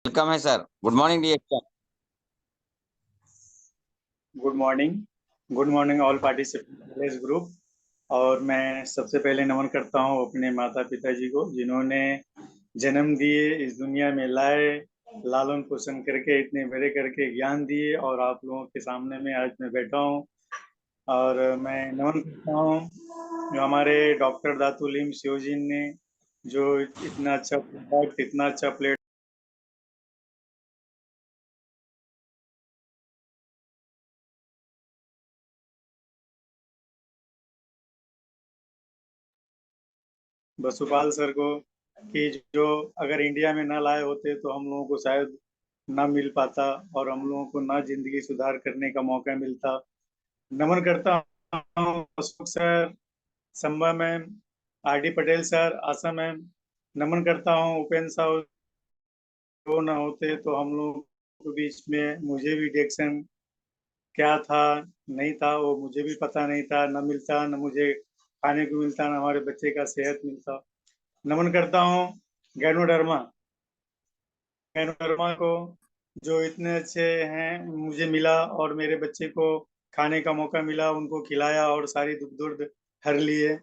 Welcome है sir. Good morning dear sir. Good morning. Good morning all participants group. और मैं सबसे पहले नमन करता हूँ अपने माता पिताजी को, जिन्होंने जन्म दिए, इस दुनिया में लाए, लालन पोषण करके इतने बड़े करके ज्ञान दिए, और आप लोगों के सामने में आज मैं बैठा हूँ। और मैं नमन करता हूँ जो हमारे डॉक्टर दातु लिम सियोजिन ने जो इतना अच्छा प्रोडक्ट, इतना अच्छा प्लेट वसुपाल सर को, कि जो अगर इंडिया में ना लाए होते तो हम लोगों को शायद ना मिल पाता, और हम लोगों को ना जिंदगी सुधार करने का मौका मिलता। नमन करता हूँ Ashok sir, Sambha ma'am, R D Patel sir, Asha ma'am. नमन करता हूँ उपेंद्र साहु, जो ना होते तो हम लोग के बीच में मुझे भी डिएक्शन क्या था नहीं था वो मुझे भी पता नहीं था, न मिलता, न मुझे खाने को मिलता, न हमारे बच्चे का सेहत मिलता। नमन करता हूँ गैनोडर्मा, गैनोडर्मा को, जो इतने अच्छे हैं, मुझे मिला और मेरे बच्चे को खाने का मौका मिला, उनको खिलाया और सारी दुख दर्द हर लिए।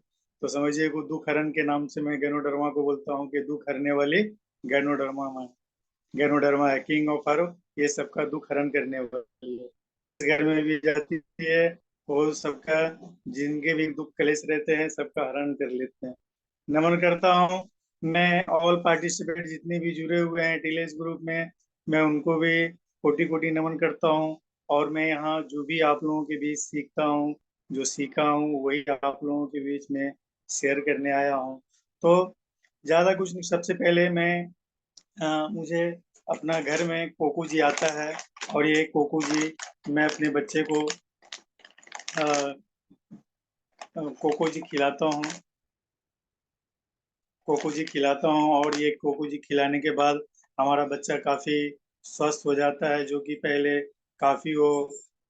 तो समझिए को दुख हरण के नाम से मैं गैनोडर्मा को बोलता हूँ कि दुख हरने वाली गैनोडर्मा में, गैनोडर्मा है किंग ऑफ हर, ये सबका दुख हरण करने वाली है। इस घर में भी जाती है, वो सबका, जिनके भी दुख कलेश रहते हैं सबका हरण कर लेते हैं। नमन करता हूँ मैं ऑल पार्टिसिपेंट जितने भी जुड़े हुए हैं टीलेस ग्रुप में, मैं उनको भी कोटि कोटि नमन करता हूँ। और मैं यहाँ जो भी आप लोगों के बीच सीखता हूँ, जो सीखा हूँ वही आप लोगों के बीच में शेयर करने आया हूँ। तो ज्यादा कुछ नहीं, सबसे पहले मैं मुझे अपना घर में कोकू जी आता है, और ये कोकू जी मैं अपने बच्चे को अ, कोको जी खिलाता हूँ, कोको जी खिलाता हूँ। और ये कोको जी खिलाने के बाद हमारा बच्चा काफी स्वस्थ हो जाता है, जो कि पहले काफी वो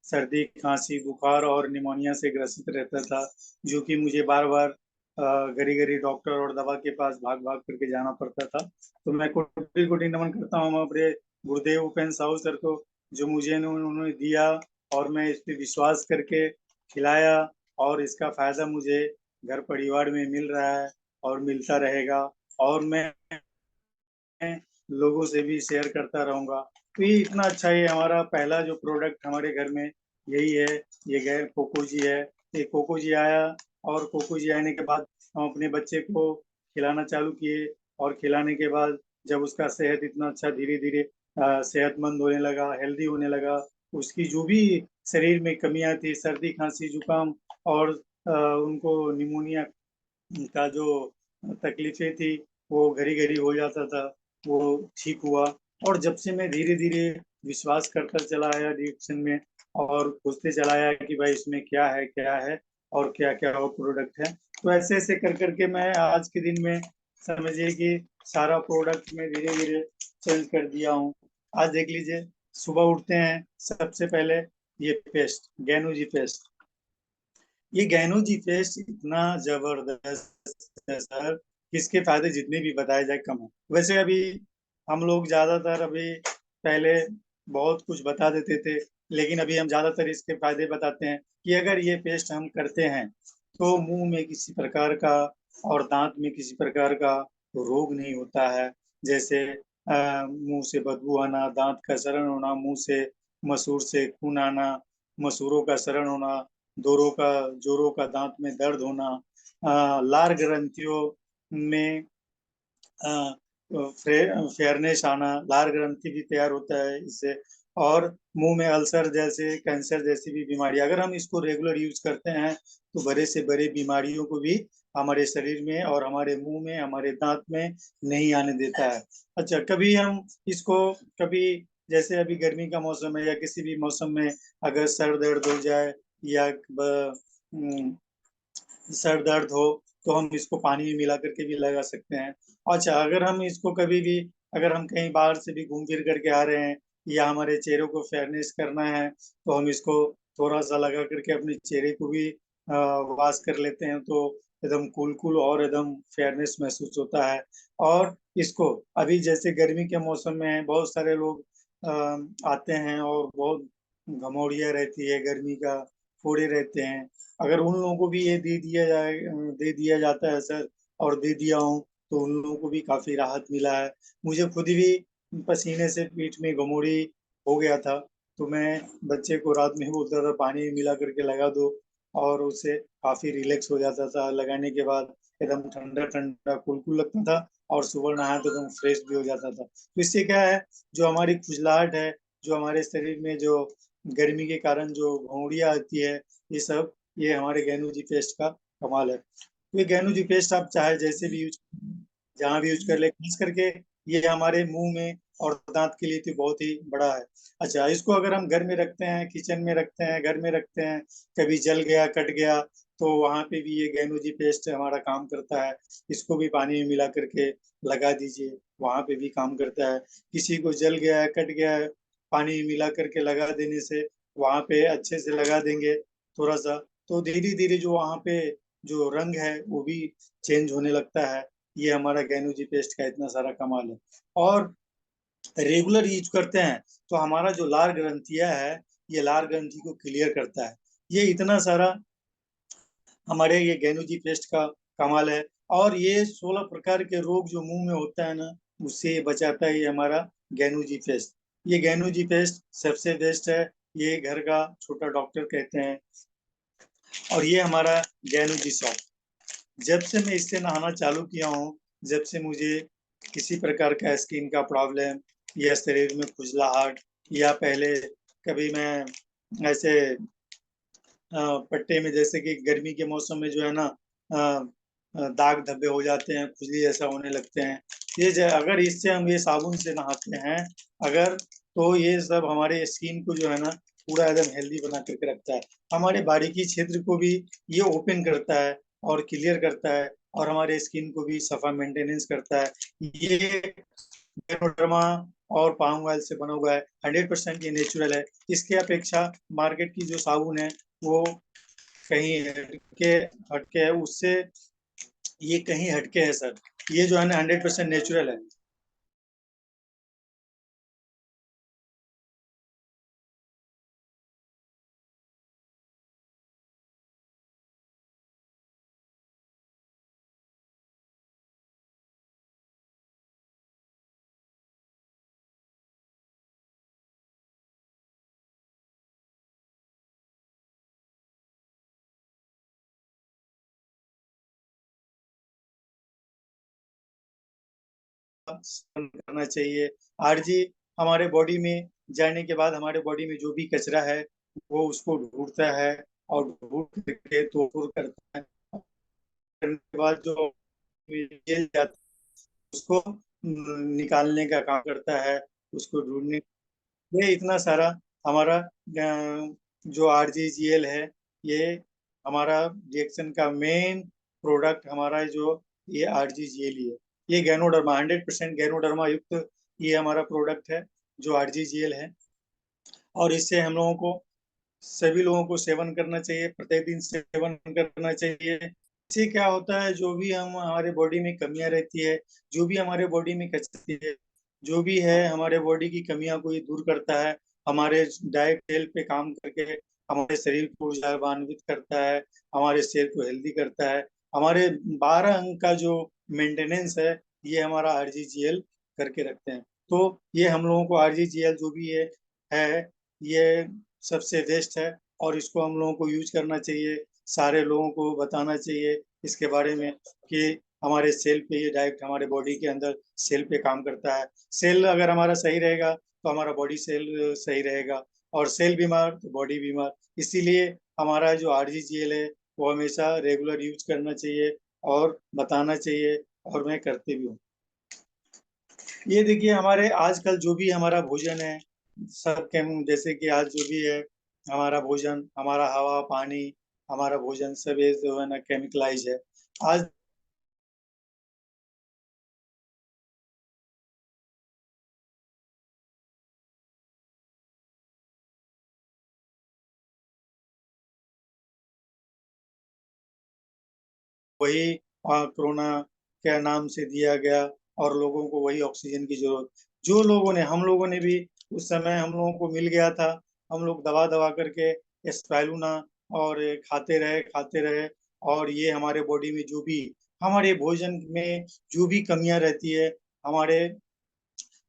सर्दी खांसी बुखार और निमोनिया से ग्रसित रहता था, जो कि मुझे बार बार घड़ी घड़ी डॉक्टर और दवा के पास भाग भाग करके जाना पड़ता था। तो मैं कोटि कोटि नमन करता हूँ अपने गुरुदेव उपेंद्र साहू सर को, जो मुझे उन्होंने दिया और मैं इस पे विश्वास करके खिलाया, और इसका फायदा मुझे घर परिवार में मिल रहा है और मिलता रहेगा। और मैं लोगों से भी शेयर करता रहूंगा। तो ये इतना अच्छा, ये हमारा पहला जो प्रोडक्ट हमारे घर में यही है, ये गए कोको जी है। ये कोको जी आया, और कोको जी आने के बाद हम अपने बच्चे को खिलाना चालू किए, और खिलाने के बाद जब उसका सेहत इतना अच्छा धीरे धीरे सेहतमंद होने लगा, हेल्दी होने लगा, उसकी जो भी शरीर में कमियां थी, सर्दी खांसी जुकाम और उनको निमोनिया का जो तकलीफें थी वो घड़ी घड़ी हो जाता था, वो ठीक हुआ। और जब से मैं धीरे धीरे विश्वास करता चला आया डिएक्शन में, और पूछते चला आया कि भाई इसमें क्या है और क्या क्या वो प्रोडक्ट है, तो ऐसे ऐसे कर करके मैं आज के दिन में समझिए कि सारा प्रोडक्ट में धीरे धीरे चेंज कर दिया हूँ। आज देख लीजिए, सुबह उठते हैं सबसे पहले ये पेस्ट, गैनू जी पेस्ट, ये गैनो जी पेस्ट इतना जबरदस्त है सर कि इसके फायदे जितने भी बताए जाए कम है। वैसे अभी हम लोग ज्यादातर अभी, पहले बहुत कुछ बता देते थे, लेकिन अभी हम ज्यादातर इसके फायदे बताते हैं कि अगर ये पेस्ट हम करते हैं तो मुंह में किसी प्रकार का और दांत में किसी प्रकार का रोग नहीं होता है। जैसे मुंह से बदबू आना, दांत का सड़न होना, मुंह से मसूर से खून आना, मसूरों का सड़न होना, जोड़ों का दांत में दर्द होना, लार ग्रंथियों में फेयरनेस आना, लार ग्रंथि भी तैयार होता है इससे, और मुंह में अल्सर जैसे, कैंसर जैसी भी बीमारी, अगर हम इसको रेगुलर यूज करते हैं तो बड़े से बड़े बीमारियों को भी हमारे शरीर में और हमारे मुंह में, हमारे दांत में नहीं आने देता है। अच्छा, कभी हम इसको, कभी जैसे अभी गर्मी का मौसम है या किसी भी मौसम में अगर सर दर्द हो जाए, या सर दर्द हो, तो हम इसको पानी में मिला करके भी लगा सकते हैं। अच्छा, अगर हम इसको कभी भी, अगर हम कहीं बाहर से भी घूम फिर करके आ रहे हैं, या हमारे चेहरे को फेयरनेस करना है, तो हम इसको थोड़ा सा लगा करके अपने चेहरे को भी वॉश कर लेते हैं, तो एकदम कूल और एकदम फेयरनेस महसूस होता है। और इसको अभी जैसे गर्मी के मौसम में बहुत सारे लोग आते हैं और बहुत घमौड़ियाँ रहती है, गर्मी का फोड़े रहते हैं। अगर उन लोगों को भी ये दे दिया जाता है सर, और दे दिया हूँ, तो उन लोगों को भी काफ़ी राहत मिला है। मुझे खुद भी पसीने से पीठ में घमौड़ी हो गया था, तो मैं बच्चे को रात में बोलता था पानी में मिला करके लगा दो, और उससे काफ़ी रिलैक्स हो जाता था। लगाने के बाद एकदम ठंडा-ठंडा कुल लगता था, और सुबह नहाए तो एकदम फ्रेश भी हो जाता था। तो इससे क्या है, जो हमारी खुजलाहट है, जो हमारे शरीर में जो गर्मी के कारण जो घमौड़ियाँ आती है, ये हमारे गेनूजी पेस्ट का कमाल है। ये गेनूजी पेस्ट आप चाहे जैसे भी जहाँ भी यूज कर ले, खास करके ये हमारे मुंह में और दांत के लिए तो बहुत ही बड़ा है। अच्छा, इसको अगर हम घर में रखते हैं, किचन में रखते हैं, घर में रखते हैं, कभी जल गया, कट गया, तो वहां पे भी ये गेनूजी पेस्ट हमारा काम करता है। इसको भी पानी में मिला करके लगा दीजिए, वहां पे भी काम करता है। किसी को जल गया है, कट गया है, पानी में मिला करके लगा देने से वहां पे अच्छे से लगा देंगे थोड़ा सा, तो धीरे धीरे जो वहां पे जो रंग है वो भी चेंज होने लगता है। ये हमारा गेनूजी पेस्ट का इतना सारा कमाल है। और रेगुलर यूज करते हैं तो हमारा जो लार ग्रंथियां है, ये लार ग्रंथि को क्लियर करता है। ये इतना सारा हमारे ये गेनूजी पेस्ट का कमाल है। और ये 16 प्रकार के रोग जो मुंह में होता है ना, उससे ये बचाता है, ये हमारा गेनूजी पेस्ट। ये गेनूजी पेस्ट सबसे बेस्ट है, ये घर का छोटा डॉक्टर कहते हैं। और ये हमारा गेनूजी सॉफ्ट, जब से मैं इससे नहाना चालू किया हूँ, जब से मुझे किसी प्रकार का स्किन का प्रॉब्लम या शरीर में खुजलाहट, या पहले कभी मैं ऐसे पट्टे में, जैसे कि गर्मी के मौसम में जो है ना, दाग धब्बे हो जाते हैं, खुजली जैसा होने लगते हैं। अगर इससे हम ये साबुन से नहाते हैं अगर, तो ये सब हमारे स्किन को जो है ना पूरा एकदम हेल्दी बना करके रखता है। हमारे बारीकी क्षेत्र को भी ये ओपन करता है और क्लियर करता है, और हमारे स्किन को भी सफा मेंटेनेंस करता है। ये डेनोडर्मा और पाम ऑयल से बना हुआ है, 100% ये नेचुरल है। इसके अपेक्षा मार्केट की जो साबुन है वो कहीं हटके हटके है उससे, ये कहीं हटके है सर। ये जो है ना 100% नेचुरल है। करना चाहिए। आरजी हमारे बॉडी में जाने के बाद हमारे बॉडी में जो भी कचरा है वो उसको ढूंढता है, और ढूंढ करके तोड़ करता है। करने के बाद जो मिल जाता है उसको निकालने का काम करता है, उसको ढूंढने। ये इतना सारा हमारा जो आरजीजीएल है, ये हमारा रिएक्शन का मेन प्रोडक्ट हमारा जो ये आरजीजीएल ही है। ये गैनोडर्मा 100% गैनोडर्मा युक्त ये हमारा प्रोडक्ट है, जो आरजीजीएल है। और इससे हम लोगों को, सभी लोगों को सेवन करना चाहिए, प्रत्येक दिन सेवन करना चाहिए। इससे क्या होता है, जो भी हम हमारे बॉडी में कमियां रहती है, जो भी हमारे बॉडी में कचरी है, जो भी है हमारे बॉडी की कमियां को ये दूर करता है। हमारे डाइट हेल्थ पे काम करके हमारे शरीर को ऊर्जावान्वित करता है, हमारे शरीर को हेल्दी करता है। हमारे 12 अंग का जो मेंटेनेंस है, ये हमारा आरजीजीएल करके रखते हैं। तो ये हम लोगों को आरजीजीएल जो भी है ये सबसे बेस्ट है, और इसको हम लोगों को यूज करना चाहिए। सारे लोगों को बताना चाहिए इसके बारे में, कि हमारे सेल पे ये डायरेक्ट हमारे बॉडी के अंदर सेल पे काम करता है। सेल अगर हमारा सही रहेगा तो हमारा बॉडी सेल सही रहेगा, और सेल बीमार तो बॉडी बीमार। इसीलिए हमारा जो आरजीजीएल है वो हमेशा रेगुलर यूज करना चाहिए और बताना चाहिए, और मैं करते भी हूँ। ये देखिए, हमारे आजकल जो भी हमारा भोजन है, सब केम जैसे कि आज जो भी है हमारा भोजन, हमारा हवा पानी, हमारा भोजन सब ये जो है ना केमिकलाइज है। आज वही कोरोना के नाम से दिया गया और लोगों को वही ऑक्सीजन की जरूरत, जो लोगों ने, हम लोगों ने भी उस समय हम लोगों को मिल गया था, हम लोग दबा दबा करके स्पाइरुलिना और खाते रहे और ये हमारे बॉडी में जो भी, हमारे भोजन में जो भी कमियां रहती है, हमारे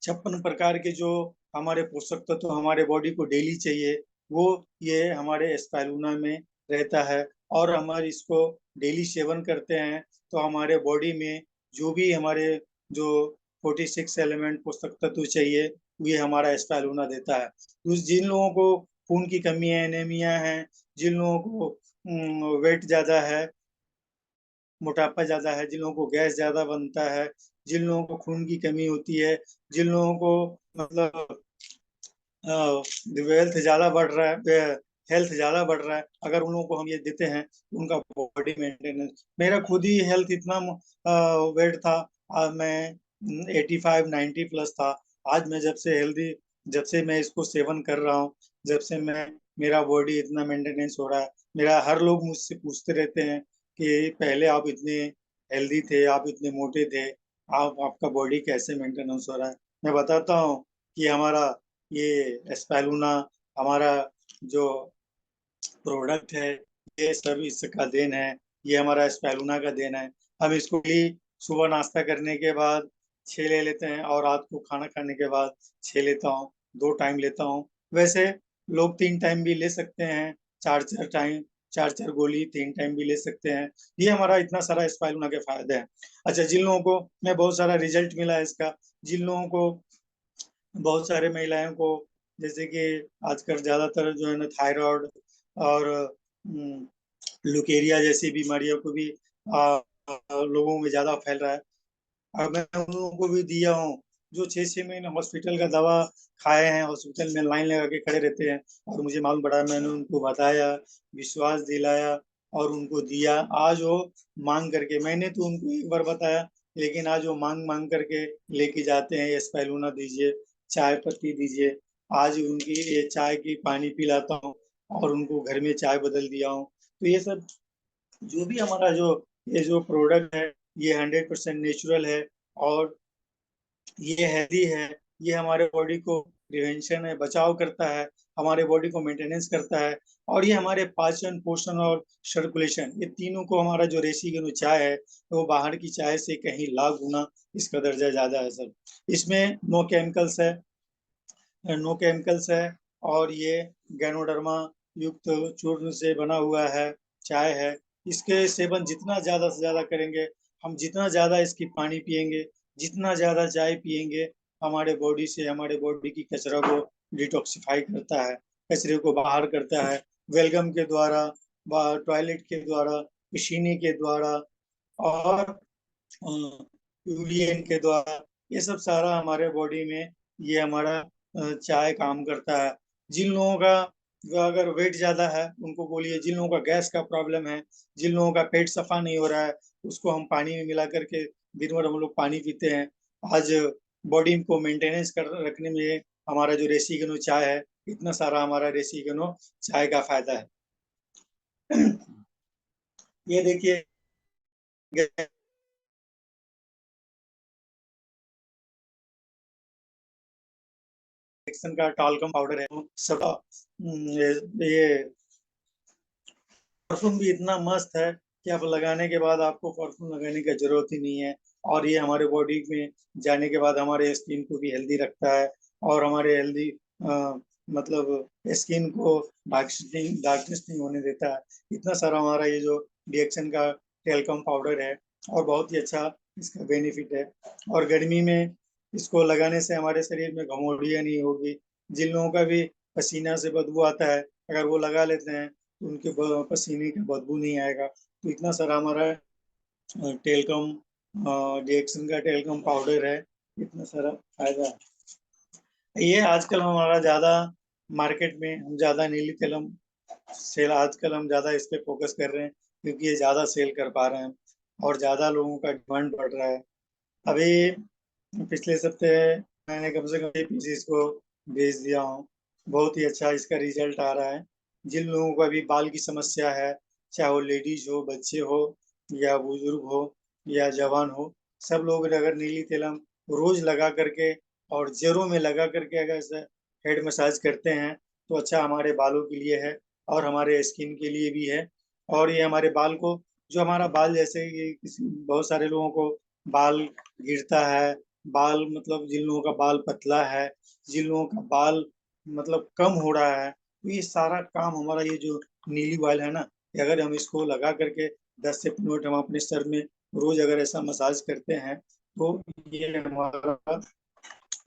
56 प्रकार के जो हमारे पोषक तत्व तो हमारे बॉडी को डेली चाहिए, वो ये हमारे स्पाइरुलिना में रहता है। और हमारे इसको डेली सेवन करते हैं तो हमारे बॉडी में जो भी हमारे जो 46 एलिमेंट पोषक तत्व चाहिए, ये हमारा स्पाइरुलिना देता है। तो जिन लोगों को खून की कमी है, एनीमिया है, जिन लोगों को वेट ज्यादा है, मोटापा ज्यादा है, जिन लोगों को गैस ज्यादा बनता है, जिन लोगों को खून की कमी होती है, जिन लोगों को मतलब वेल्थ ज्यादा बढ़ रहा है, हेल्थ ज्यादा बढ़ रहा है, अगर उन लोगों को हम ये देते हैं तो उनका बॉडी मेंटेनेंस, मेरा खुद ही हेल्थ इतना वेट था, मैं 85-90 प्लस था। आज मैं जब से मैं इसको सेवन कर रहा हूँ, जब से मैं, मेरा बॉडी इतना मेंटेनेंस हो रहा है। मेरा हर लोग मुझसे पूछते रहते हैं कि पहले आप इतने हेल्दी थे, आप इतने मोटे थे, आपका बॉडी कैसे मेंटेनेंस हो रहा है। मैं बताता हूँ कि हमारा ये स्पाइरुलिना, हमारा जो प्रोडक्ट है, ये सब इसका देन है, ये हमारा स्पाइरुलिना का देन है। हम इसको भी सुबह नाश्ता करने के बाद 6 ले लेते हैं और रात को खाना खाने के बाद 6 लेता हूँ, 2 टाइम लेता हूँ। वैसे लोग 3 टाइम भी ले सकते हैं, 4-4 गोली 3 टाइम भी ले सकते हैं। ये हमारा इतना सारा स्पाइरुलिना के फायदे हैं। अच्छा, जिन लोगों को, मैं बहुत सारा रिजल्ट मिला है इसका, जिन लोगों को, बहुत सारे महिलाओं को, जैसे कि आजकल ज्यादातर जो है ना थायराइड और लुकेरिया जैसी बीमारियों को भी लोगों में ज्यादा फैल रहा है। और मैं उन लोगों को भी दिया हूँ जो 6-6 महीने हॉस्पिटल का दवा खाए हैं, हॉस्पिटल में लाइन लगा के खड़े रहते हैं, और मुझे मालूम पड़ा, मैंने उनको बताया, विश्वास दिलाया और उनको दिया। आज वो मांग करके, मैंने तो उनको एक बार बताया, लेकिन आज वो मांग मांग करके लेके जाते हैं, ये स्पाइरुलिना दीजिए, चाय पत्ती दीजिए। आज उनकी ये चाय की पानी पिलाता हूँ और उनको घर में चाय बदल दिया हूँ। तो ये सब जो भी हमारा जो, ये जो प्रोडक्ट है, ये 100% नेचुरल है और ये हेल्दी है। ये हमारे बॉडी को प्रिवेंशन है, बचाव करता है, हमारे बॉडी को मेंटेनेंस करता है। और ये हमारे पाचन, पोषण और सर्कुलेशन, ये तीनों को, हमारा जो रेसिगुनो चाय है, वो बाहर की चाय से कहीं लाख गुना इसका दर्जा ज्यादा है सर। इसमें नो केमिकल्स है और ये गैनोडर्मा युक्त चूर्ण से बना हुआ है, चाय है। इसके सेवन जितना ज्यादा से ज्यादा करेंगे, हम जितना ज्यादा इसकी पानी पिएंगे, जितना ज्यादा चाय पिएंगे, हमारे बॉडी से, हमारे बॉडी की कचरा को डिटॉक्सिफाई करता है, कचरे को बाहर करता है, वेलगम के द्वारा, टॉयलेट के द्वारा, पसीने के द्वारा और यूरिन के द्वारा, ये सब सारा हमारे बॉडी में, ये हमारा चाय काम करता है। जिन लोगों का अगर वेट ज्यादा है उनको बोलिए, जिन लोगों का गैस का प्रॉब्लम है, जिन लोगों का पेट सफा नहीं हो रहा है, उसको हम पानी में मिला करके, दिन भर हम लोग पानी पीते हैं। आज बॉडी को मेंटेनेंस कर रखने में हमारा जो रेसिगनो चाय है, इतना सारा हमारा रेसिगनो चाय का फायदा है। ये देखिए, एक्शन का टालकम पाउडर है सब। ये परफ्यूम भी इतना मस्त है कि आप लगाने के बाद आपको परफ्यूम लगाने की जरूरत ही नहीं है। और ये हमारे बॉडी में जाने के बाद हमारे स्किन को भी हेल्दी रखता है और हमारे हेल्दी मतलब स्किन को डार्कनेस नहीं होने देता है। इतना सारा हमारा ये जो रिएक्शन का टेल्कम पाउडर है, और बहुत ही अच्छा इसका बेनिफिट है। और गर्मी में इसको लगाने से हमारे शरीर में घमौड़ियाँ नहीं होगी। जिन लोगों का भी पसीना से बदबू आता है, अगर वो लगा लेते हैं तो उनके पसीने का बदबू नहीं आएगा। तो इतना सारा हमारा टेलकम रिएक्शन का टेलकम पाउडर है, इतना सारा फायदा है। ये आजकल हमारा ज्यादा मार्केट में, हम ज्यादा नीली कलम सेल, आजकल हम ज्यादा इस पे फोकस कर रहे हैं क्योंकि ये ज्यादा सेल कर पा रहे हैं और ज्यादा लोगों का डिमांड बढ़ रहा है। अभी पिछले सप्ते मैंने कम से कम 1 पीस इसको भेज दिया हूँ, बहुत ही अच्छा इसका रिजल्ट आ रहा है। जिन लोगों को अभी बाल की समस्या है, चाहे वो लेडीज हो, बच्चे हो, या बुजुर्ग हो या जवान हो, सब लोग अगर नीली तेलम रोज लगा करके और जड़ों में लगा करके अगर ऐसा हेड मसाज करते हैं तो अच्छा हमारे बालों के लिए है और हमारे स्किन के लिए भी है। और ये हमारे बाल को, जो हमारा बाल जैसे ये किसी बहुत सारे लोगों को बाल गिरता है, बाल मतलब जिन लोगों का बाल पतला है, जिन लोगों का बाल मतलब कम हो रहा है, तो ये सारा काम हमारा ये जो नीली ऑयल है ना, कि अगर हम इसको लगा करके 10 से 15 मिनट हम अपने सर में रोज अगर ऐसा मसाज करते हैं तो ये हमारा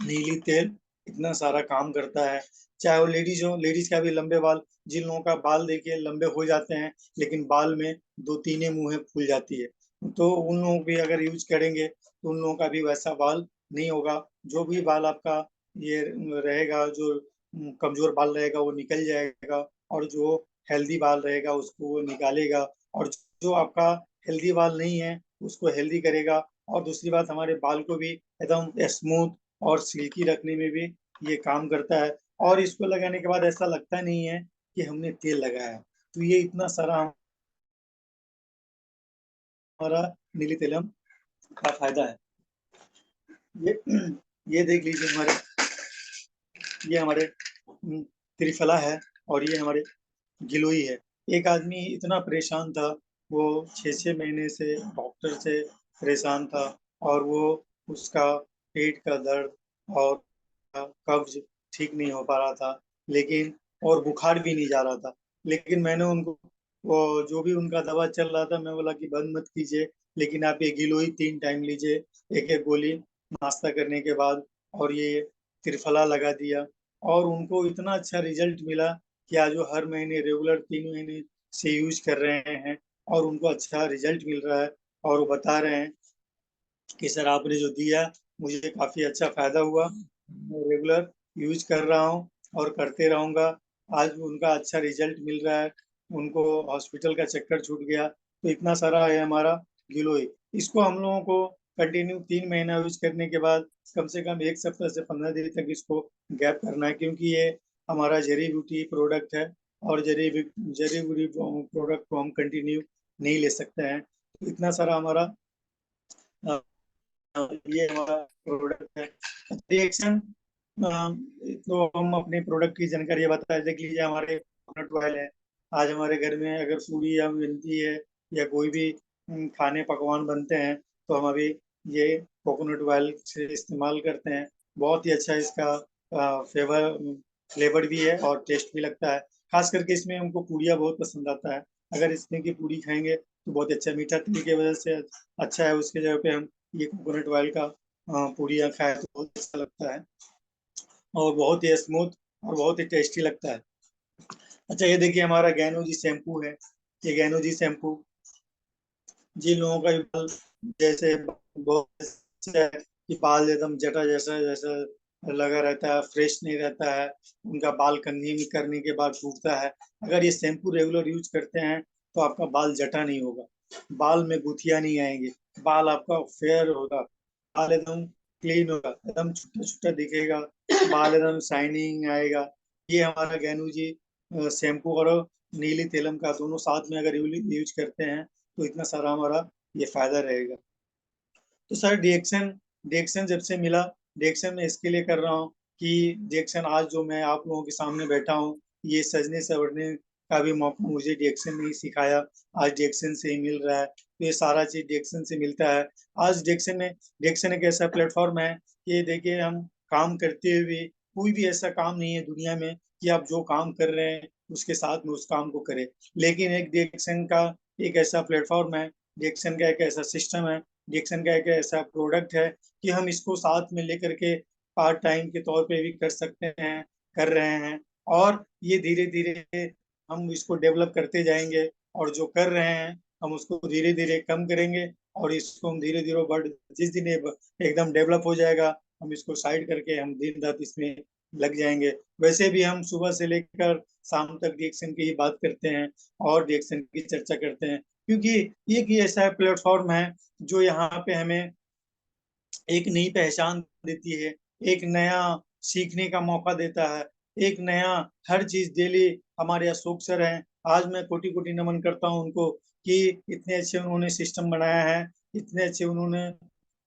नीली तेल इतना सारा काम करता है। चाहे वो लेडीज हो, लेडीज का भी लंबे बाल, जिन लोगों का बाल देखिए लंबे हो जाते हैं लेकिन बाल में दो तीने मुंहें फूल जाती है, तो उन लोगों भी अगर यूज करेंगे तो उन लोगों का भी वैसा बाल नहीं होगा। जो भी बाल आपका ये रहेगा, जो कमजोर बाल रहेगा वो निकल जाएगा, और जो हेल्दी बाल रहेगा उसको वो निकालेगा, और जो आपका हेल्दी बाल नहीं है उसको हेल्दी करेगा। और दूसरी बात, हमारे बाल को भी एकदम स्मूथ और सिल्की रखने में भी ये काम करता है। और इसको लगाने के बाद ऐसा लगता नहीं है कि हमने तेल लगाया। तो ये इतना सारा हमारा नीली तेलम का फायदा है। ये ये देख लीजिए, ये हमारे त्रिफला है और ये हमारे गिलोई है। एक आदमी इतना परेशान था, वो 6-6 महीने से डॉक्टर से परेशान था, और वो उसका पेट का दर्द और कब्ज ठीक नहीं हो पा रहा था, लेकिन और बुखार भी नहीं जा रहा था। लेकिन मैंने उनको, वो जो भी उनका दवा चल रहा था, मैं बोला कि बंद मत कीजिए, लेकिन आप ये गिलोई 3 टाइम लीजिए, एक एक गोली नाश्ता करने के बाद, और ये त्रिफला लगा दिया, और उनको इतना अच्छा रिजल्ट मिला कि आज वो हर महीने रेगुलर 3 महीने से यूज कर रहे हैं और उनको अच्छा रिजल्ट मिल रहा है। और वो बता रहे हैं कि सर आपने जो दिया मुझे काफी अच्छा फायदा हुआ, मैं रेगुलर यूज कर रहा हूँ और करते रहूंगा। आज उनका अच्छा रिजल्ट मिल रहा है, उनको हॉस्पिटल का चक्कर छूट गया। तो इतना सारा है हमारा गिलोय। इसको हम लोगों को कंटिन्यू 3 महीना यूज करने के बाद कम से कम 1 सप्ताह से 15 दिन तक इसको गैप करना है, क्योंकि ये हमारा जड़ी बूटी प्रोडक्ट है, और जड़ी बूटी प्रोडक्ट को हम कंटिन्यू नहीं ले सकते हैं। तो इतना सारा हमारा ये हमारा प्रोडक्ट है। रिएक्शन, तो हम अपने प्रोडक्ट की जानकारी बता देख लीजिए। हमारे कोकोनट ऑयल है, आज हमारे घर में अगर पूरी या बनती है या कोई भी खाने पकवान बनते हैं तो हम अभी ये कोकोनट ऑयल से इस्तेमाल करते हैं। बहुत ही अच्छा इसका फ्लेवर भी है और टेस्ट भी लगता है। खास करके इसमें हमको पूड़िया बहुत पसंद आता है। अगर इसमें की पूड़ी खाएंगे तो बहुत अच्छा, मीठा तेल की वजह से अच्छा है, उसके जगह पे हम ये कोकोनट ऑयल का पूड़ियाँ खाए तो बहुत अच्छा लगता है, और बहुत ही स्मूथ और बहुत ही टेस्टी लगता है। अच्छा, ये देखिए हमारा गैनो जी शैम्पू है। ये गैनो जी शैम्पू जिन लोगों का भी बाल जैसे बहुत से है कि बाल एकदम जटा जैसा जैसा लगा रहता है, फ्रेश नहीं रहता है, उनका बाल कंघी में करने के बाद टूटता है, अगर ये शैम्पू रेगुलर यूज करते हैं तो आपका बाल जटा नहीं होगा, बाल में गुथिया नहीं आएंगे, बाल आपका फेयर होगा, बाल एकदम क्लीन होगा, एकदम छोटा छोटा दिखेगा, बाल एकदम शाइनिंग आएगा। ये हमारा गैनू जी शैम्पू और नीली तेलम का दोनों साथ में अगर यूज करते हैं तो इतना सारा हमारा ये फायदा रहेगा। तो सर डिएक्शन, डिएक्शन जब से मिला, डिएक्शन मैं इसके लिए कर रहा हूँ कि डिएक्शन आज जो मैं आप लोगों के सामने बैठा हूँ, ये सजने संवरने का भी मौका मुझे डिएक्शन ने ही सिखाया। आज डिएक्शन से ही मिल रहा है, तो ये सारा चीज डिएक्शन से मिलता है। आज डिएक्शन एक ऐसा प्लेटफॉर्म है कि देखिए हम काम करते हुए कोई भी ऐसा काम नहीं है दुनिया में कि आप जो काम कर रहे हैं उसके साथ में उस काम को करें, लेकिन एक डिएक्शन का एक ऐसा प्लेटफॉर्म है, डिएक्शन का एक ऐसा सिस्टम है, डिक्शन का एक ऐसा प्रोडक्ट है कि हम इसको साथ में लेकर के पार्ट टाइम के तौर पे भी कर सकते हैं, कर रहे हैं, और ये धीरे धीरे हम इसको डेवलप करते जाएंगे, और जो कर रहे हैं हम उसको धीरे धीरे कम करेंगे, और इसको हम धीरे धीरे बढ़, जिस दिन ये एकदम डेवलप हो जाएगा हम इसको साइड करके हम दिन रात इसमें लग जाएंगे। वैसे भी हम सुबह से लेकर शाम तक डिएक्शन की ही बात करते हैं और डिएक्शन की चर्चा करते हैं, क्योंकि एक ही ऐसा प्लेटफॉर्म है जो यहाँ पे हमें एक नई पहचान देती है, एक नया सीखने का मौका देता है, एक नया हर चीज डेली हमारे अशोक सर हैं, आज मैं कोटि कोटि नमन करता हूँ उनको कि इतने अच्छे उन्होंने सिस्टम बनाया है, इतने अच्छे उन्होंने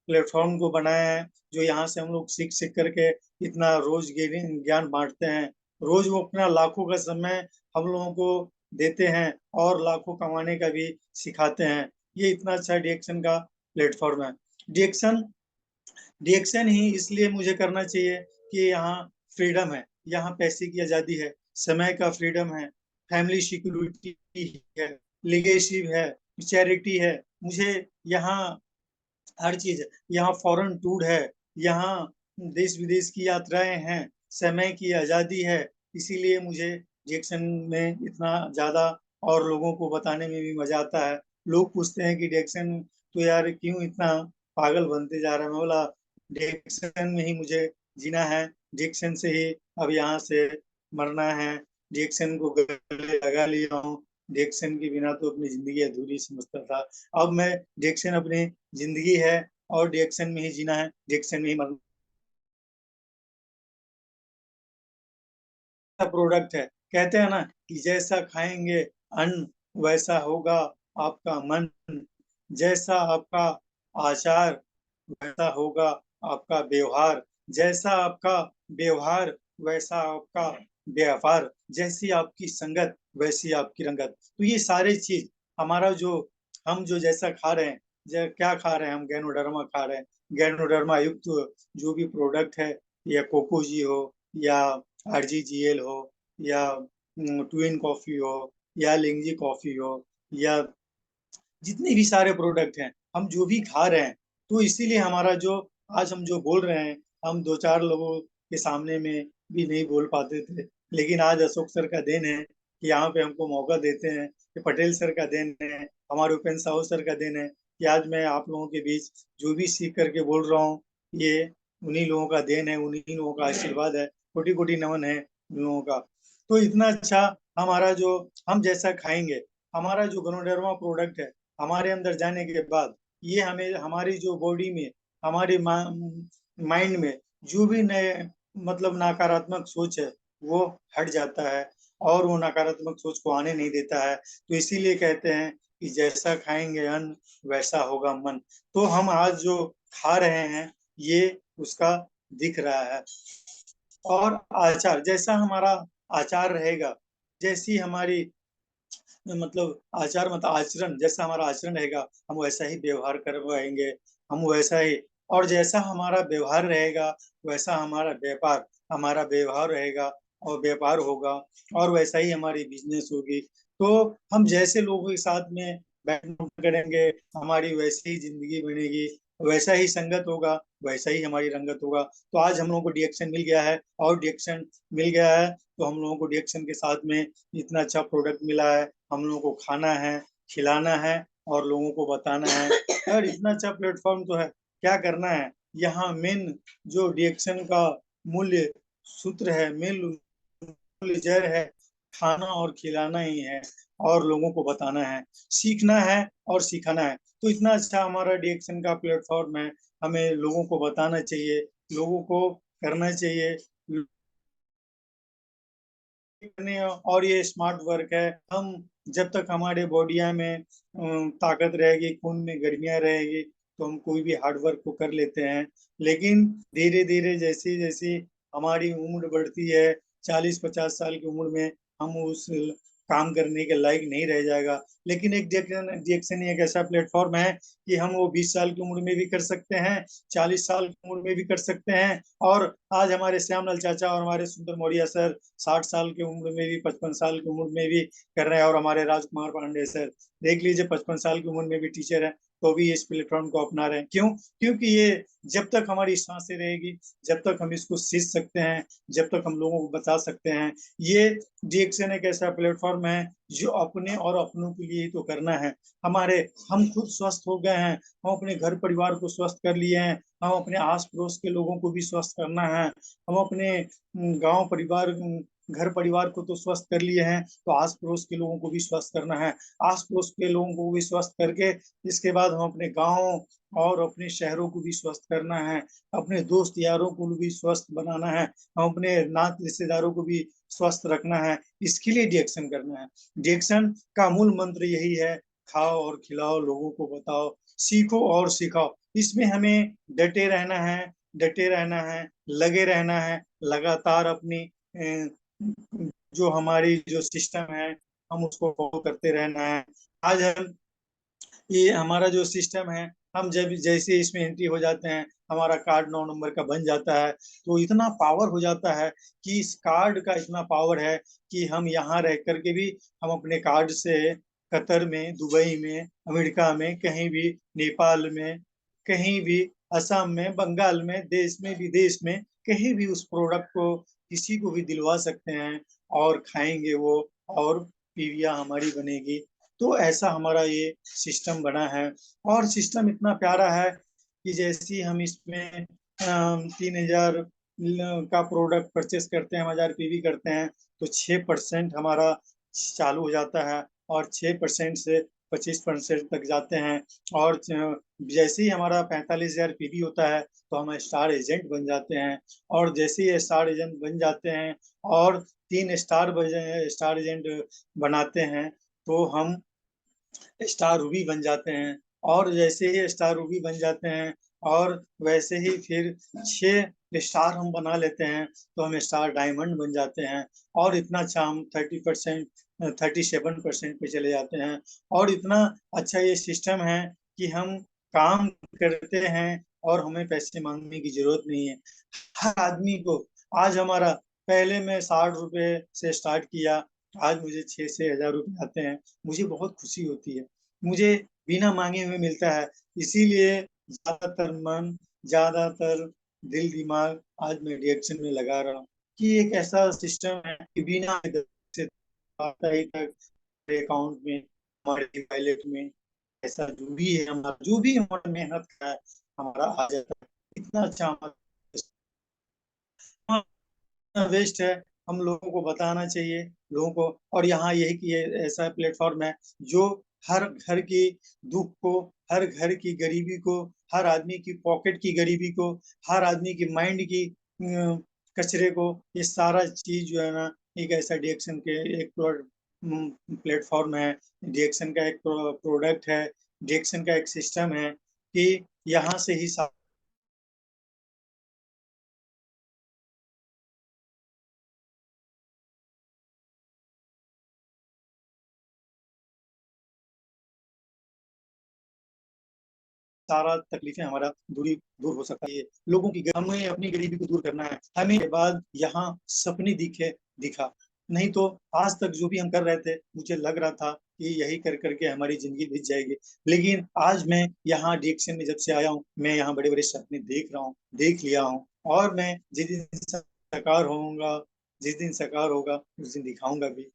प्लेटफॉर्म को बनाया है, जो यहाँ से हम लोग सीख सीख करके इतना रोज ज्ञान बांटते हैं। रोज वो अपना लाखों का समय हम लोगों को देते हैं और लाखों कमाने का भी सिखाते हैं। ये इतना अच्छा डिएक्शन का प्लेटफॉर्म है। डिएक्शन डिएक्शन ही इसलिए मुझे करना चाहिए कि यहाँ फ्रीडम है, यहाँ पैसे की आजादी है, समय का फ्रीडम है, फैमिली सिक्योरिटी है, लीगेसी है, चैरिटी है। मुझे यहाँ हर चीज है, यहाँ फॉरेन टूर है, यहाँ देश विदेश की यात्राएं हैं, समय की आजादी है। इसीलिए मुझे डिएक्शन में इतना ज्यादा और लोगों को बताने में भी मजा आता है। लोग पूछते हैं कि डिएक्शन तो यार क्यों इतना पागल बनते जा रहा है। मैं बोला डिएक्शन में ही मुझे जीना है, डिएक्शन से ही अब यहाँ से मरना है। डिएक्शन को गले लगा लिया हूँ, डिएक्शन के बिना तो अपनी जिंदगी अधूरी समझता था। अब मैं डिएक्शन अपनी जिंदगी है और डिएक्शन में ही जीना है, डिएक्शन में ही मरना। प्रोडक्ट है, कहते हैं ना कि जैसा खाएंगे अन्न वैसा होगा आपका मन, जैसा आपका आचार वैसा होगा आपका व्यवहार, जैसा आपका व्यवहार वैसा आपका व्यापार, जैसी आपकी संगत वैसी आपकी रंगत। तो ये सारे चीज हमारा जो हम जो जैसा खा रहे हैं, क्या खा रहे हैं, हम गैनोडर्मा खा रहे हैं। गैनोडर्मा युक्त जो भी प्रोडक्ट है, या कोकोजी हो, या आरजीजीएल हो, या ट्विन कॉफी हो, या लिंगजी कॉफी हो, या जितने भी सारे प्रोडक्ट हैं, हम जो भी खा रहे हैं, तो इसीलिए हमारा जो आज हम जो बोल रहे हैं, हम दो चार लोगों के सामने में भी नहीं बोल पाते थे, लेकिन आज अशोक सर का देन है कि यहाँ पे हमको मौका देते हैं, कि पटेल सर का देन है, हमारे उपेंद्र साहू सर का देन है कि आज मैं आप लोगों के बीच जो भी सीख करके बोल रहा हूँ, ये उन्हीं लोगों का देन है, उन्हीं लोगों का आशीर्वाद है। कोटि कोटि नमन है उन लोगों का। तो इतना अच्छा हमारा जो हम जैसा खाएंगे, हमारा जो गनोडर्मा प्रोडक्ट है, हमारे अंदर जाने के बाद ये हमें हमारी जो बॉडी में, हमारे माइंड में जो भी नए मतलब नकारात्मक सोच है, वो हट जाता है और वो नकारात्मक सोच को आने नहीं देता है। तो इसीलिए कहते हैं कि जैसा खाएंगे अन्न वैसा होगा मन। तो हम आज जो खा रहे हैं, ये उसका दिख रहा है। और आचार, जैसा हमारा आचार रहेगा, जैसी हमारी मतलब आचार मतलब आचरण, जैसा हमारा आचरण रहेगा, हम वैसा ही व्यवहार करवाएंगे, हम वैसा ही। और जैसा हमारा व्यवहार रहेगा, वैसा हमारा व्यापार, हमारा व्यवहार रहेगा और व्यापार होगा, और वैसा ही हमारी बिजनेस होगी। तो हम जैसे लोगों के साथ में बैठना करेंगे, हमारी वैसी ही जिंदगी बनेगी, वैसा ही संगत होगा, वैसा ही हमारी रंगत होगा। तो आज हम लोगों को डिएक्शन मिल गया है, और डिएक्शन मिल गया है तो हम लोगों को डिएक्शन के साथ में इतना अच्छा प्रोडक्ट मिला है, हम लोगों को खाना है, खिलाना है और लोगों को बताना है। और इतना अच्छा प्लेटफॉर्म तो है, क्या करना है। यहाँ मेन जो डिएक्शन का मूल्य सूत्र है, मेन मूल्य जड़ है, खाना और खिलाना ही है, और लोगों को बताना है, सीखना है और सिखाना है। तो इतना अच्छा हमारा डिएक्शन का प्लेटफॉर्म है, हमें लोगों को बताना चाहिए, लोगों को करना चाहिए। और ये स्मार्ट वर्क है। हम जब तक हमारे बॉडिया में ताकत रहेगी, खून में गर्मियां रहेगी, तो हम कोई भी हार्ड वर्क को कर लेते हैं। लेकिन धीरे धीरे जैसे जैसे हमारी उम्र बढ़ती है, 40-50 साल की उम्र में हम उस काम करने के लायक नहीं रह जाएगा। लेकिन एक डिएक्शन एक ऐसा प्लेटफॉर्म है कि हम वो 20 साल की उम्र में भी कर सकते हैं, 40 साल की उम्र में भी कर सकते हैं। और आज हमारे श्यामलाल चाचा और हमारे सुंदर मौर्य सर 60 साल की उम्र में भी, 55 साल की उम्र में भी कर रहे हैं। और हमारे राजकुमार पांडे सर देख लीजिए, 55 साल की उम्र में भी टीचर है, तो भी इस प्लेटफॉर्म को अपना रहे हैं। क्यों? क्योंकि ये जब तक हमारी सांसें रहेगी, जब तक हम इसको सीख सकते हैं, जब तक हम लोगों को बता सकते हैं। ये डिएक्शन एक ऐसा प्लेटफॉर्म है जो अपने और अपनों के लिए ही तो करना है। हमारे हम खुद स्वस्थ हो गए हैं, हम अपने घर परिवार को स्वस्थ कर लिए हैं, हम अपने आस पड़ोस के लोगों को भी स्वस्थ करना है, हम अपने गांव परिवार घर परिवार को तो स्वस्थ कर लिए हैं, तो आस पड़ोस के लोगों को भी स्वस्थ करना है। आस पड़ोस के लोगों को भी स्वस्थ करके इसके बाद हम अपने गाँव और अपने शहरों को भी स्वस्थ करना है, अपने दोस्त यारों को भी स्वस्थ बनाना है, हम अपने नात रिश्तेदारों को भी स्वस्थ रखना है। इसके लिए डिएक्शन करना है। डिएक्शन का मूल मंत्र यही है, खाओ और खिलाओ, लोगों को बताओ, सीखो और सिखाओ। इसमें हमें डटे रहना है, लगे रहना है, लगातार अपनी जो हमारी जो सिस्टम है, हम उसको फॉलो करते रहना है। आज हम ये हमारा जो सिस्टम है, हम जब जैसे इसमें एंट्री हो जाते हैं, हमारा कार्ड 9 नंबर का बन जाता है, तो इतना पावर हो जाता है कि इस कार्ड का इतना पावर है कि हम यहाँ रह करके भी हम अपने कार्ड से कतर में, दुबई में, अमेरिका में, कहीं भी, नेपाल में, कहीं भी, असम में, बंगाल में, देश में, विदेश में, कहीं भी उस प्रोडक्ट को किसी को भी दिलवा सकते हैं और खाएंगे वो, और पीविया हमारी बनेगी। तो ऐसा हमारा ये सिस्टम बना है, और सिस्टम इतना प्यारा है कि जैसे ही हम इसमें 3000 का प्रोडक्ट परचेस करते हैं, हम 1000 पीवी करते हैं, तो 6% हमारा चालू हो जाता है, और 6% से 25% तक जाते हैं। और जैसे ही हमारा 45,000 पीवी होता है, तो हम स्टार एजेंट बन जाते हैं, और जैसे ही स्टार एजेंट बन जाते हैं और 3 स्टार एजेंट बनाते हैं, तो हम स्टार रूबी बन जाते हैं, और जैसे ही स्टार रूबी बन जाते हैं, और वैसे ही फिर 6 स्टार हम बना लेते हैं, तो हम स्टार डायमंड बन जाते हैं, और इतना अच्छा हम 30% 37% पे चले जाते हैं। और इतना अच्छा ये सिस्टम है कि हम काम करते हैं और हमें पैसे मांगने की जरूरत नहीं है। हर आदमी को आज हमारा, पहले मैं 60 रुपए से स्टार्ट किया, आज मुझे 6 से 1000 रुपए आते हैं, मुझे बहुत खुशी होती है, मुझे बिना मांगे हुए मिलता है। इसीलिए ज्यादातर दिल दिमाग आज मैं रिएक्शन में लगा रहा हूँ कि एक ऐसा सिस्टम है कि बिना से आता ही तक अकाउंट में, हमारे वॉलेट में, ऐसा जो भी है, हमारा जो भी हमारा मेहनत का है, हमारा आ जाता है। इतना अच्छा हमारा वेस्ट है, हम लोगों को बताना चाहिए लोगों को। और यहाँ यही कि ये ऐसा प्लेटफॉर्म है जो हर घर की दुख को, हर घर की गरीबी को, हर आदमी की पॉकेट की गरीबी को, हर आदमी की माइंड की कचरे को, ये सारा चीज जो है ना, एक ऐसा डिएक्शन के एक प्लेटफॉर्म है, डिएक्शन का एक प्रोडक्ट है, डिएक्शन का एक सिस्टम है कि यहाँ से ही सारा तकलीफें हमारा दूर हो सकता है। लोगों की हमें अपनी गरीबी को दूर करना है, हमें के बाद यहाँ सपने दिखा। नहीं तो आज तक जो भी हम कर रहे थे, मुझे लग रहा था कि यही कर करके हमारी जिंदगी बीत जाएगी, लेकिन आज मैं यहाँ डिएक्शन में जब से आया हूँ, मैं यहाँ बड़े बड़े सपने देख रहा हूँ, देख लिया हूँ, और मैं जिस दिन साकार होगा उस दिन दिखाऊंगा भी।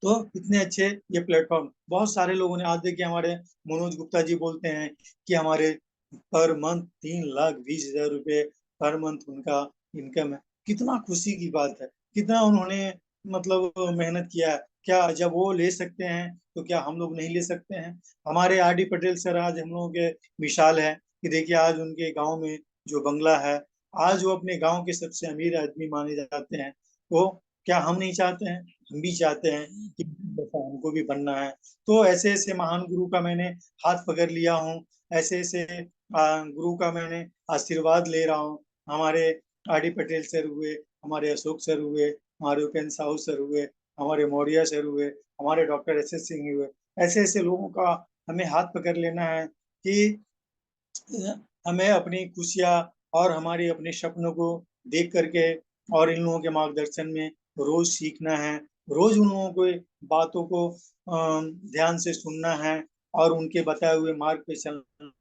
तो इतने अच्छे ये प्लेटफॉर्म, बहुत सारे लोगों ने, आज देखिए हमारे मनोज गुप्ता जी बोलते हैं कि हमारे पर मंथ 3,20,000 रुपए पर मंथ उनका इनकम है। कितना खुशी की बात है, कितना उन्होंने मतलब मेहनत किया है। क्या जब वो ले सकते हैं, तो क्या हम लोग नहीं ले सकते हैं? हमारे आर डी पटेल सर आज हम लोगों के मिसाल है कि देखिए आज उनके गांव में जो बंगला है, आज वो अपने गांव के सबसे अमीर आदमी माने जाते हैं। तो क्या हम नहीं चाहते हैं? हम भी चाहते हैं कि जैसा हमको भी बनना है। तो ऐसे ऐसे महान गुरु का मैंने हाथ पकड़ लिया हूँ, ऐसे ऐसे गुरु का मैंने आशीर्वाद ले रहा हूँ। हमारे आर डी पटेल सर हुए, हमारे अशोक सर हुए, हमारे उपेंद्र साहू सर हुए, हमारे मौर्य सर हुए, हमारे डॉक्टर एस एस सिंह हुए। ऐसे ऐसे लोगों का हमें हाथ पकड़ लेना है कि हमें अपनी खुशियाँ और हमारे अपने सपनों को देख करके, और इन लोगों के मार्गदर्शन में रोज सीखना है, रोज उन लोगों को बातों को ध्यान से सुनना है, और उनके बताए हुए मार्ग पे चलना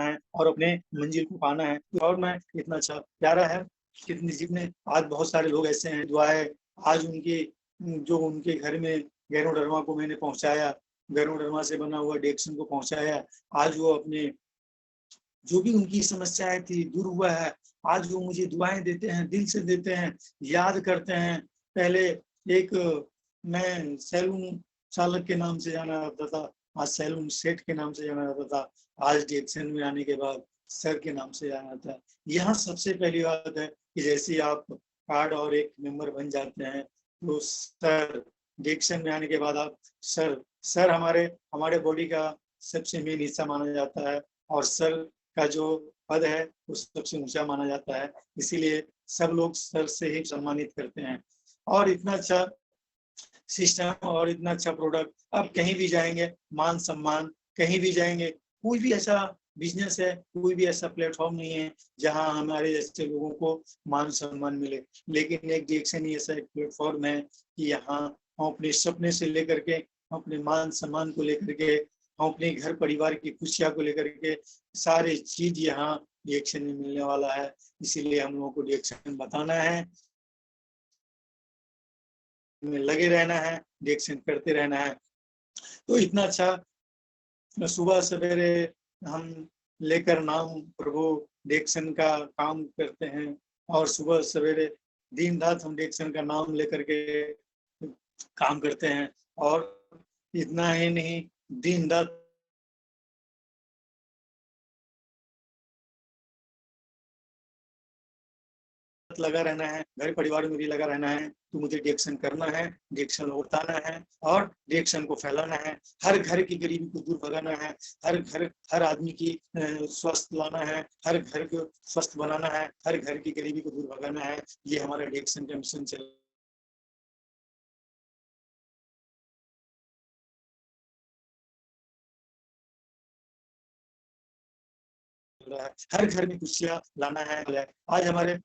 है, और अपने मंजिल को पाना है। और मैं इतना अच्छा प्यारा है, कितनी जितने आज बहुत सारे लोग ऐसे हैं जो आए, आज उनकी जो उनके घर में गैरोडर्मा को मैंने पहुंचाया, गैरोडर्मा से बना हुआ डेक्सन को पहुंचाया। आज वो अपने जो भी उनकी समस्याएं थी दूर हुआ है। आज वो मुझे दुआएं देते हैं, दिल से देते हैं, याद करते हैं। पहले एक मैं सैलून चालक के नाम से जाना जाता था, आज सैलून सेठ के नाम से जाना जाता था। आज डेक्सन में आने के बाद सर के नाम से जाना जाता है। यहाँ सबसे पहली बात है कि जैसे आप कार्ड और एक मेंबर बन जाते हैं तो सर, डेक्सन में आने के बाद आप सर, सर हमारे बॉडी का सबसे मेन हिस्सा माना जाता है और सर का जो पद है वो सबसे ऊंचा माना जाता है। इसीलिए सब लोग सर से ही सम्मानित करते हैं। और इतना अच्छा सिस्टम और इतना अच्छा प्रोडक्ट, आप कहीं भी जाएंगे मान सम्मान, कहीं भी जाएंगे कोई भी ऐसा बिजनेस है, कोई भी ऐसा प्लेटफॉर्म नहीं है जहां हमारे जैसे लोगों को मान सम्मान मिले। लेकिन एक डेक्सन ही ऐसा एक प्लेटफॉर्म है कि यहाँ हम अपने सपने से लेकर के, अपने मान सम्मान को लेकर के, हम अपने घर परिवार की खुशियां को लेकर के सारे चीज यहाँ डेक्सन में मिलने वाला है। इसीलिए हम लोगों को डेक्सन बताना है, में लगे रहना है, डेक्सन करते रहना है। तो इतना अच्छा सुबह सवेरे हम लेकर नाम प्रभु डेक्सन का काम करते हैं और सुबह सवेरे दिन रात हम डेक्सन का नाम लेकर के काम करते हैं। और इतना ही नहीं, दिन रात लगा रहना है, घर परिवार में भी लगा रहना है। तो मुझे डेक्सन करना है, डेक्सन उतारना है और डेक्सन को फैलाना है। हर घर की गरीबी को दूर भगाना है, हर आदमी की स्वस्थ लाना है, हर घर को स्वस्थ बनाना है, हर घर की गरीबी को दूर भगाना है। ये हमारा डेक्सन का मिशन चल रहा है। हर घर में खुशियां लाना है। आज हमारे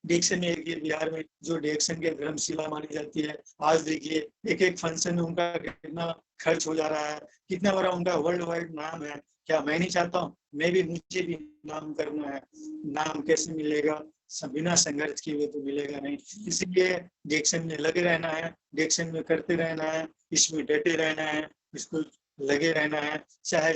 डेक्सन में एक बिहार में जो डेक्सन के धर्मशिला मानी जाती है, आज देखिए एक एक फंक्शन में उनका कितना खर्च हो जा रहा है, कितना बड़ा उनका वर्ल्ड वाइड नाम है। क्या मैं नहीं चाहता हूँ मैं भी, मुझे भी नाम करना है। नाम कैसे मिलेगा, बिना संघर्ष किए हुए तो मिलेगा नहीं। इसलिए डेक्सन में लगे रहना है, डेक्सन में करते रहना है, इसमें डटे रहना है, इसको लगे रहना है। चाहे